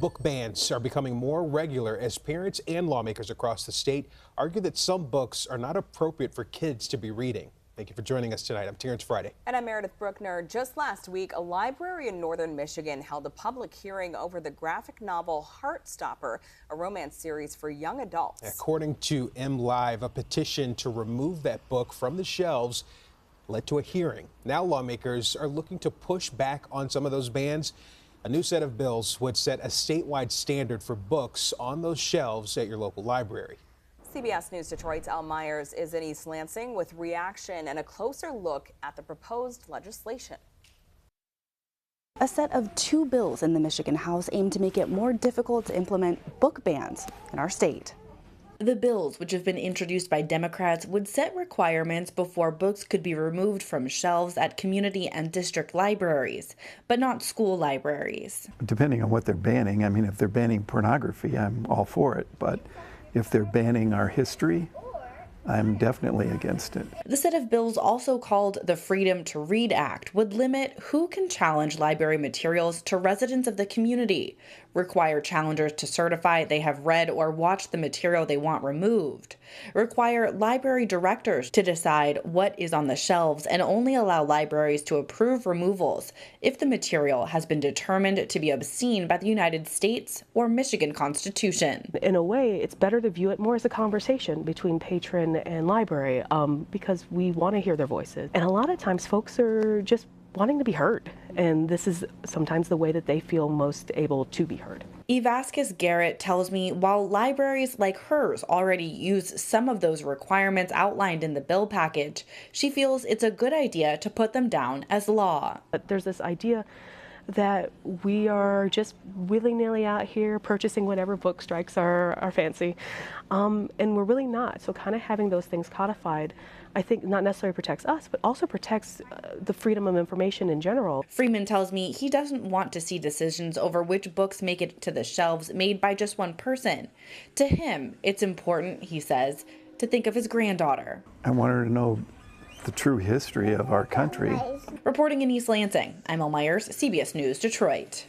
Book bans are becoming more regular as parents and lawmakers across the state argue that some books are not appropriate for kids to be reading. Thank you for joining us tonight. I'm Terrence Friday. And I'm Meredith Bruckner. Just last week, a library in northern Michigan held a public hearing over the graphic novel Heartstopper, a romance series for young adults. According to MLive, a petition to remove that book from the shelves led to a hearing. Now lawmakers are looking to push back on some of those bans. A new set of bills would set a statewide standard for books on those shelves at your local library. CBS News Detroit's Al Myers is in East Lansing with reaction and a closer look at the proposed legislation. A set of two bills in the Michigan House aim to make it more difficult to implement book bans in our state. The bills, which have been introduced by Democrats, would set requirements before books could be removed from shelves at community and district libraries, but not school libraries. Depending on what they're banning, I mean, if they're banning pornography, I'm all for it, but if they're banning our history, I'm definitely against it. The set of bills, also called the Freedom to Read Act, would limit who can challenge library materials to residents of the community, require challengers to certify they have read or watched the material they want removed, require library directors to decide what is on the shelves, and only allow libraries to approve removals if the material has been determined to be obscene by the United States or Michigan Constitution. In a way, it's better to view it more as a conversation between patron and library because we want to hear their voices. And a lot of times folks are just wanting to be heard, and this is sometimes the way that they feel most able to be heard. Vasquez Garrett tells me while libraries like hers already use some of those requirements outlined in the bill package, she feels it's a good idea to put them down as law. But there's this idea that we are just willy-nilly out here purchasing whatever book strikes our fancy, and we're really not. So kind of having those things codified, I think not necessarily protects us, but also protects the freedom of information in general. Freeman tells me he doesn't want to see decisions over which books make it to the shelves made by just one person. To him, it's important, he says, to think of his granddaughter. I want her to know the true history of our country. Reporting in East Lansing, I'm Al Myers, CBS News, Detroit.